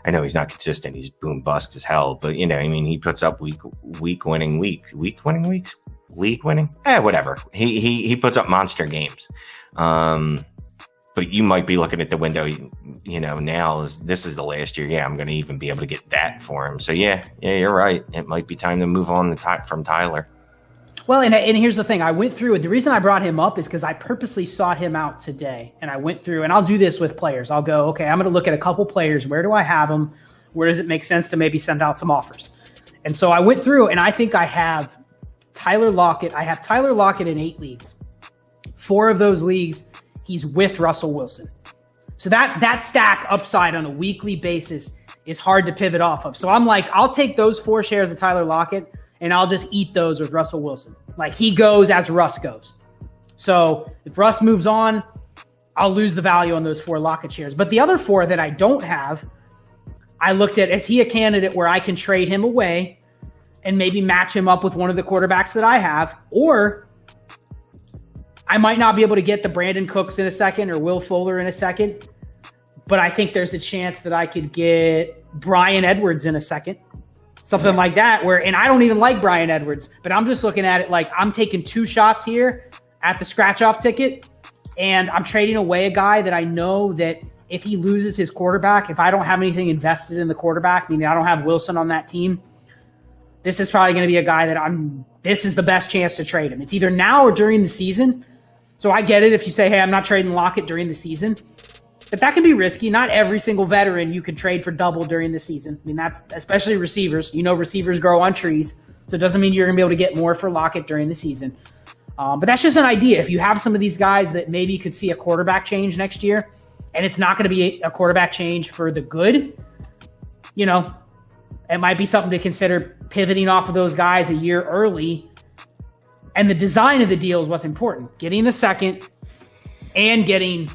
I know he's not consistent. He's boom bust as hell, but he puts up league winning. Whatever. He puts up monster games. But you might be looking at the window, now this is the last year. Yeah, I'm going to even be able to get that for him. So yeah, you're right. It might be time to move on from Tyler. Well, and here's the thing. I went through it. The reason I brought him up is because I purposely sought him out today. And I went through, and I'll do this with players. I'll go, okay, I'm going to look at a couple players. Where do I have them? Where does it make sense to maybe send out some offers? And so I went through, and I think I have Tyler Lockett. I have Tyler Lockett in 8 leagues. 4 of those leagues, he's with Russell Wilson. So that stack upside on a weekly basis is hard to pivot off of. So I'm like, I'll take those 4 shares of Tyler Lockett and I'll just eat those with Russell Wilson. Like he goes as Russ goes. So if Russ moves on, I'll lose the value on those 4 Lockett shares. But the other 4 that I don't have, I looked at, is he a candidate where I can trade him away and maybe match him up with one of the quarterbacks that I have, or I might not be able to get the Brandon Cooks in a second or Will Fuller in a second, but I think there's a chance that I could get Bryan Edwards in a second, something like that. And I don't even like Bryan Edwards, but I'm just looking at it like I'm taking 2 shots here at the scratch-off ticket, and I'm trading away a guy that I know that if he loses his quarterback, if I don't have anything invested in the quarterback, meaning I don't have Wilson on that team, this is probably going to be a guy that this is the best chance to trade him. It's either now or during the season. So I get it if you say, hey, I'm not trading Lockett during the season. But that can be risky. Not every single veteran you can trade for double during the season. I mean, that's especially receivers. Receivers grow on trees. So it doesn't mean you're going to be able to get more for Lockett during the season. But that's just an idea. If you have some of these guys that maybe you could see a quarterback change next year, and it's not going to be a quarterback change for the good, it might be something to consider pivoting off of those guys a year early. And the design of the deal is what's important. Getting the second and getting,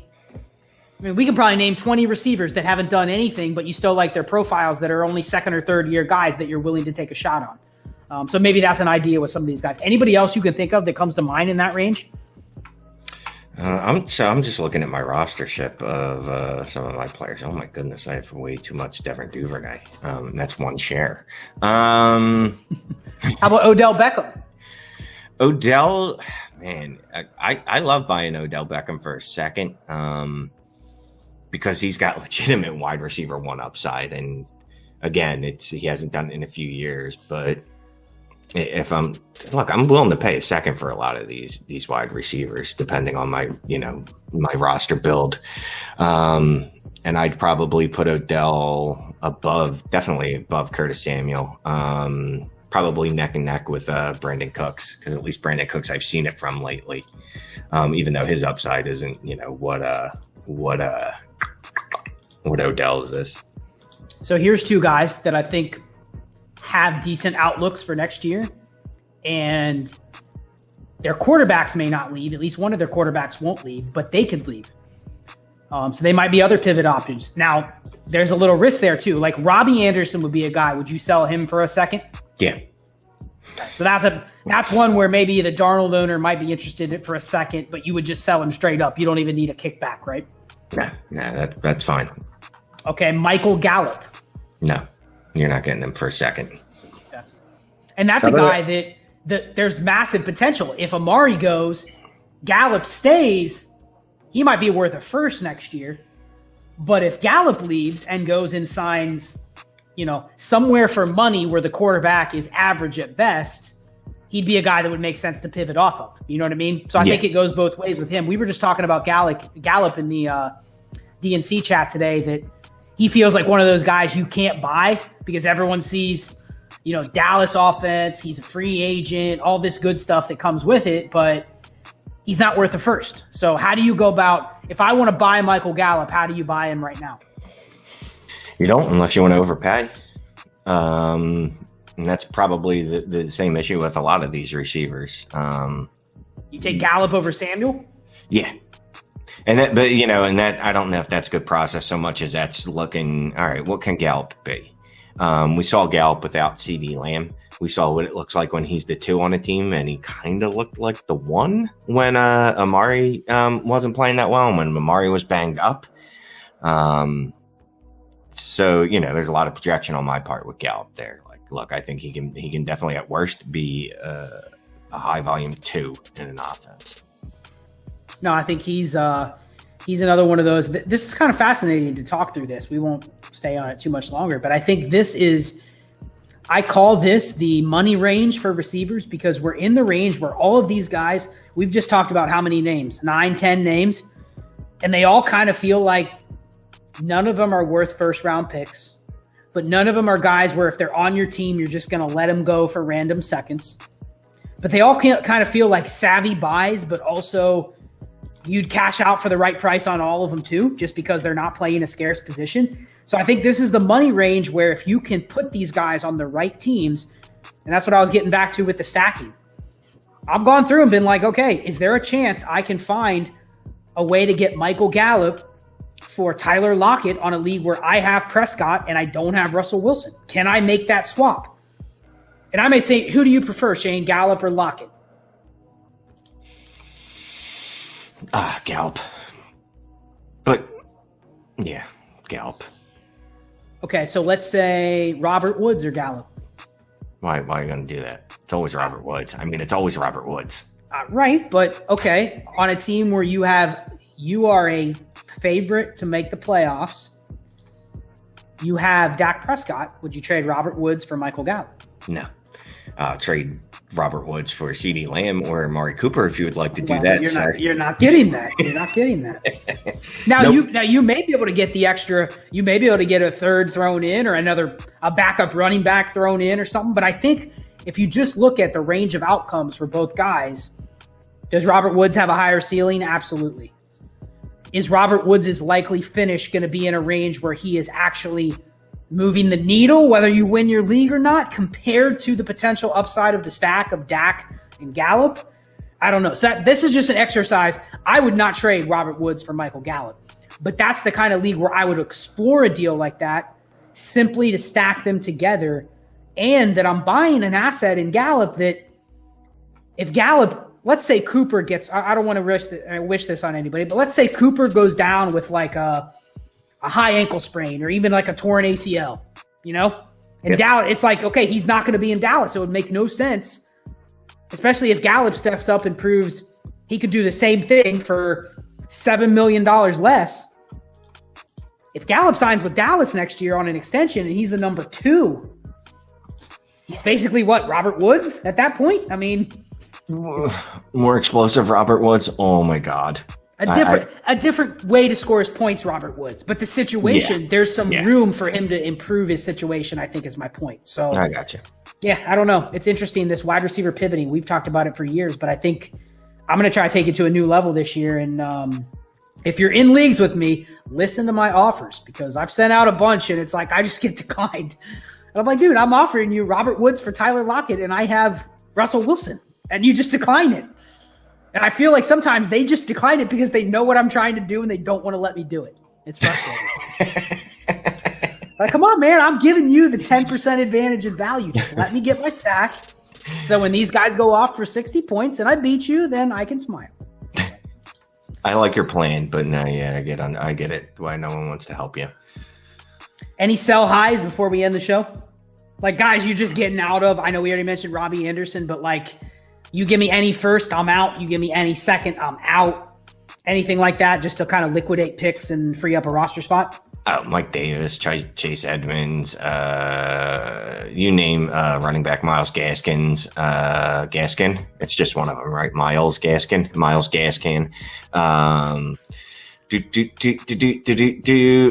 we can probably name 20 receivers that haven't done anything, but you still like their profiles that are only second or third year guys that you're willing to take a shot on. So maybe that's an idea with some of these guys. Anybody else you can think of that comes to mind in that range? I'm just looking at my rostership of some of my players. Oh my goodness, I have way too much Devin Duvernay. That's 1 share. How about Odell Beckham? Odell, man, I love buying Odell Beckham for a second because he's got legitimate wide receiver 1 upside. And again, he hasn't done it in a few years, but I'm willing to pay a second for a lot of these wide receivers, depending on my roster build. And I'd probably put Odell definitely above Curtis Samuel. Probably neck and neck with Brandon Cooks, because at least Brandon Cooks I've seen it from lately, even though his upside isn't what Odell's is. So here's 2 guys that I think have decent outlooks for next year, and their quarterbacks may not leave. At least one of their quarterbacks won't leave, but they could leave. So they might be other pivot options. Now, there's a little risk there too. Like Robbie Anderson would be a guy. Would you sell him for a second? Yeah. So that's one where maybe the Darnold owner might be interested in it for a second, but you would just sell him straight up. You don't even need a kickback, right? No, that's fine. Okay, Michael Gallup. No, you're not getting him for a second. Yeah. And that's a guy that there's massive potential. If Amari goes, Gallup stays, he might be worth a first next year. But if Gallup leaves and goes and signs, somewhere for money where the quarterback is average at best, he'd be a guy that would make sense to pivot off of. You know what I mean? So I think it goes both ways with him. We were just talking about Gallup in the DNC chat today, that he feels like one of those guys you can't buy because everyone sees, Dallas offense, he's a free agent, all this good stuff that comes with it, but he's not worth a first. So how do you go about, if I want to buy Michael Gallup, how do you buy him right now? You don't, unless you want to overpay. And that's probably the same issue with a lot of these receivers. You take Gallup over Samuel? Yeah. And that I don't know if that's good process so much as that's looking, all right, what can Gallup be? We saw Gallup without CD Lamb. We saw what it looks like when he's the 2 on a team, and he kind of looked like the 1 when Amari wasn't playing that well and when Amari was banged up. So, there's a lot of projection on my part with Gallup there. Like, look, I think he can definitely at worst be a high volume 2 in an offense. No, I think he's another one of those. This is kind of fascinating to talk through this. We won't stay on it too much longer, but I think I call this the money range for receivers because we're in the range where all of these guys, we've just talked about how many names, 9, 10 names, and they all kind of feel like none of them are worth first round picks, but none of them are guys where if they're on your team, you're just going to let them go for random seconds. But they all kind of feel like savvy buys, but also you'd cash out for the right price on all of them too, just because they're not playing a scarce position. So I think this is the money range where if you can put these guys on the right teams, and that's what I was getting back to with the stacking. I've gone through and been like, okay, is there a chance I can find a way to get Michael Gallup for Tyler Lockett on a league where I have Prescott and I don't have Russell Wilson? Can I make that swap? And I may say, who do you prefer, Shane, Gallup or Lockett? Gallup. But, yeah, Gallup. Okay, so let's say Robert Woods or Gallup. Why are you going to do that? It's always Robert Woods. I mean, it's always Robert Woods. Right, but okay, on a team where you are a favorite to make the playoffs, you have Dak Prescott. Would you trade Robert Woods for Michael Gallup? No. Trade Robert Woods for CD Lamb or Amari Cooper if you would like to do that. You're not getting that. You're not getting that. Now you may be able to get the extra. You may be able to get a third thrown in or a backup running back thrown in or something. But I think if you just look at the range of outcomes for both guys, does Robert Woods have a higher ceiling? Absolutely. Is Robert Woods' likely finish going to be in a range where he is actually moving the needle, whether you win your league or not, compared to the potential upside of the stack of Dak and Gallup? I don't know. So this is just an exercise. I would not trade Robert Woods for Michael Gallup, but that's the kind of league where I would explore a deal like that simply to stack them together, and that I'm buying an asset in Gallup that if Gallup, let's say Cooper gets, I don't want to wish this on anybody, but let's say Cooper goes down with like a high ankle sprain or even like a torn ACL, And Dallas, it's like, okay, he's not going to be in Dallas. It would make no sense, especially if Gallup steps up and proves he could do the same thing for $7 million less. If Gallup signs with Dallas next year on an extension and he's the number 2, he's basically what, Robert Woods at that point? I mean, more explosive Robert Woods. Oh my God. A different way to score his points, Robert Woods. But the situation, there's some room for him to improve his situation, I think is my point. So I got you. Yeah, I don't know. It's interesting, this wide receiver pivoting. We've talked about it for years, but I think I'm going to try to take it to a new level this year. And if you're in leagues with me, listen to my offers, because I've sent out a bunch and it's like I just get declined. And I'm like, dude, I'm offering you Robert Woods for Tyler Lockett and I have Russell Wilson, and you just decline it. And I feel like sometimes they just decline it because they know what I'm trying to do and they don't want to let me do it. It's frustrating. Like, come on, man. I'm giving you the 10% advantage in value. Just let me get my stack. So when these guys go off for 60 points and I beat you, then I can smile. I like your plan, but no, yeah, I get it. Why no one wants to help you. Any sell highs before we end the show? Like, guys, you're just getting out of, I know we already mentioned Robbie Anderson, but like, you give me any first, I'm out. You give me any second, I'm out. Anything like that, just to kind of liquidate picks and free up a roster spot? Mike Davis, Chase Edmonds, you name running back Miles Gaskin. It's just one of them, right? Miles Gaskin.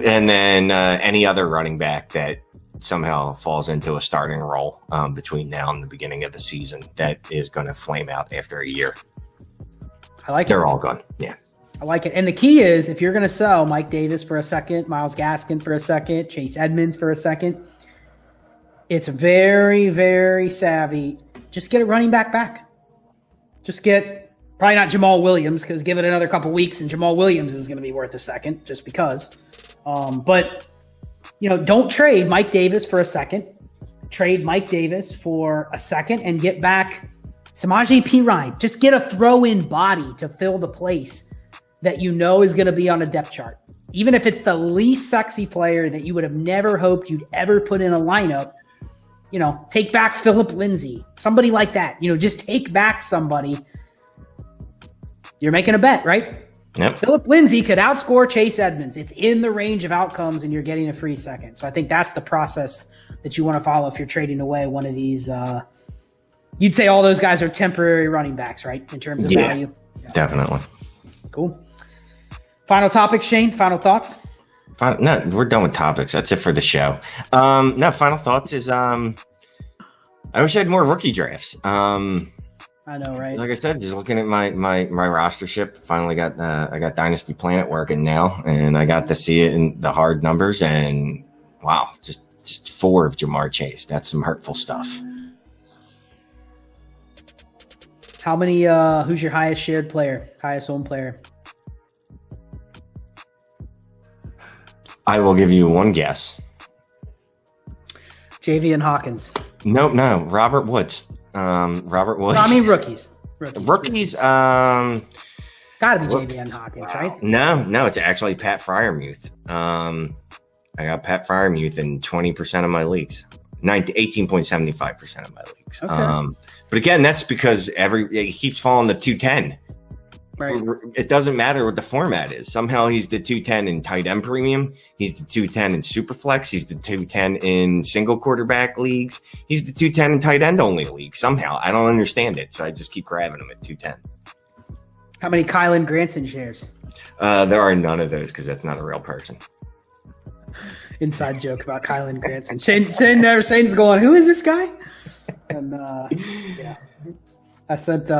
And then any other running back that somehow falls into a starting role between now and the beginning of the season that is going to flame out after a year. I like it. They're all gone. Yeah. I like it. And the key is, if you're going to sell Mike Davis for a second, Miles Gaskin for a second, Chase Edmonds for a second, it's very, very savvy. Just get a running back. Just get, probably not Jamal Williams, because give it another couple weeks and Jamal Williams is going to be worth a second just because. But, don't trade Mike Davis for a second. Trade Mike Davis for a second and get back Samaje Perine. Just get a throw-in body to fill the place that is going to be on a depth chart. Even if it's the least sexy player that you would have never hoped you'd ever put in a lineup, take back Philip Lindsay, somebody like that. Just take back somebody. You're making a bet, right? Yep. Philip Lindsay could outscore Chase Edmonds. It's in the range of outcomes, and you're getting a free second. So I think that's the process that you want to follow if you're trading away one of these. You'd say all those guys are temporary running backs, right, in terms of value? Yeah, definitely. Cool. Final topic, Shane. Final thoughts? No, we're done with topics. That's it for the show. No, final thoughts is I wish I had more rookie drafts. I know, right? Like I said, just looking at my rostership, finally got I got Dynasty Planet working now, and I got to see it in the hard numbers. And wow, just 4 of Jamar Chase. That's some hurtful stuff. How many? Who's your highest shared player? Highest owned player? I will give you one guess. JV and Hawkins. No, Robert Woods. Robert Woods. No, I mean rookies. Rookies. Gotta be JV and Hawkins, right? No, it's actually Pat Fryermuth. I got Pat Fryermuth in 20% of my leagues. 18.75% of my leagues. Okay. But again, that's because it keeps falling to 210. Right. It doesn't matter what the format is. Somehow he's the 210 in tight end premium. He's the 210 in superflex. He's the 210 in single quarterback leagues. He's the 210 in tight end only league. Somehow I don't understand it, so I just keep grabbing him at 210. How many Kylan Granson shares? There are none of those because that's not a real person. Inside joke about Kylan Granson. Shane's going, who is this guy? And yeah, I sent.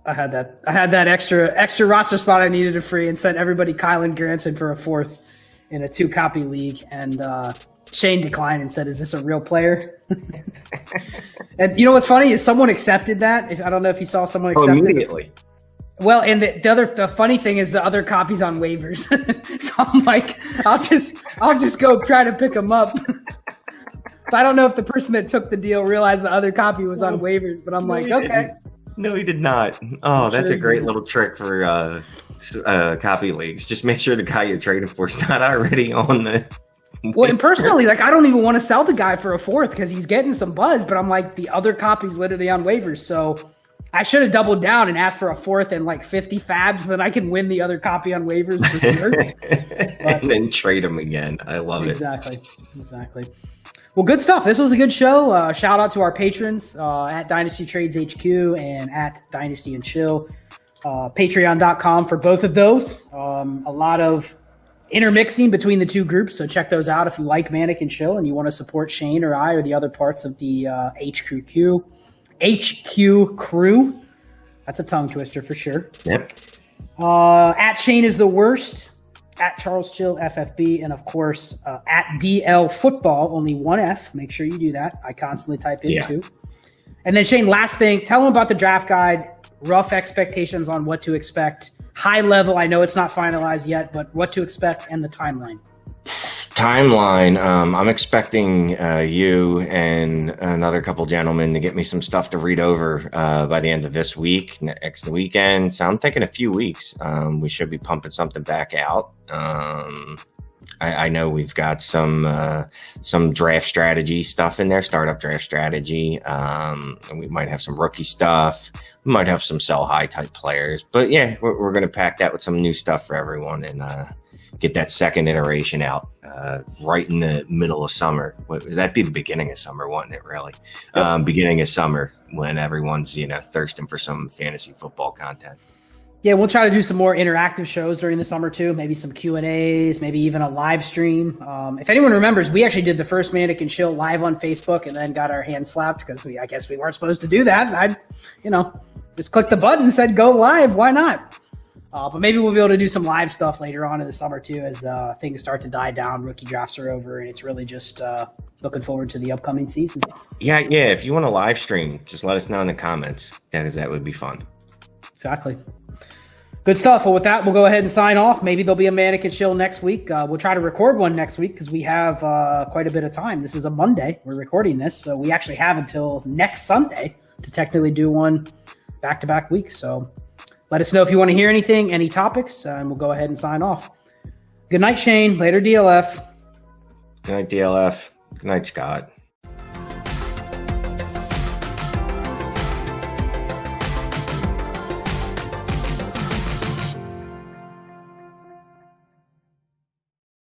I had that extra roster spot I needed to free, and sent everybody Kylan Granson for a 4th in a 2-copy league. And Shane declined and said, "Is this a real player?" And you know what's funny is someone accepted that. I don't know if you saw someone accept immediately. Well, and the funny thing is the other copy's on waivers. So I'm like, I'll just go try to pick them up. So I don't know if the person that took the deal realized the other copy was on waivers, but I'm like, okay. No, he did not. Oh, that's a great little trick for copy leagues. Just make sure the guy you're trading for is not already on the. Well, and personally, like, I don't even want to sell the guy for a 4th because he's getting some buzz, but I'm like, the other copy's literally on waivers. So I should have doubled down and asked for a 4th and like 50 fabs, then I can win the other copy on waivers for sure. And then trade him again. I love it. Exactly. Well, good stuff. This was a good show. Shout out to our patrons at Dynasty Trades HQ and at Dynasty and Chill. Patreon.com for both of those. A lot of intermixing between the two groups, so check those out if you like Manic and Chill and you want to support Shane or I or the other parts of the HQ crew. That's a tongue twister for sure. Yep. At Shane is the worst. At Charles Chill FFB, and of course at DL Football, only one F. Make sure you do that. I constantly type in too. And then Shane, last thing, tell them about the draft guide, rough expectations on what to expect, high level. I know it's not finalized yet, but what to expect and the timeline. Timeline. I'm expecting you and another couple gentlemen to get me some stuff to read over by the end of this week, next weekend. So I'm thinking a few weeks. We should be pumping something back out. I know we've got some draft strategy stuff in there, startup draft strategy. And we might have some rookie stuff. We might have some sell high type players. But yeah, we're going to pack that with some new stuff for everyone and get that second iteration out right in the middle of summer. That'd be the beginning of summer, wouldn't it, really? Yep. Beginning of summer when everyone's, thirsting for some fantasy football content. Yeah, we'll try to do some more interactive shows during the summer too. Maybe some Q&As, maybe even a live stream. If anyone remembers, we actually did the first Manic and Chill live on Facebook and then got our hands slapped because I guess we weren't supposed to do that. I just clicked the button and said go live. Why not? But maybe we'll be able to do some live stuff later on in the summer too as things start to die down. Rookie drafts are over and it's really just looking forward to the upcoming season. Yeah. If you want to live stream, just let us know in the comments. That would be fun. Exactly. Good stuff. Well, with that, we'll go ahead and sign off. Maybe there'll be a Manic and Chill next week. We'll try to record one next week because we have quite a bit of time. This is a Monday. We're recording this. So we actually have until next Sunday to technically do one back-to-back weeks. So let us know if you want to hear anything, any topics, and we'll go ahead and sign off. Good night, Shane. Later, DLF. Good night, DLF. Good night, Scott.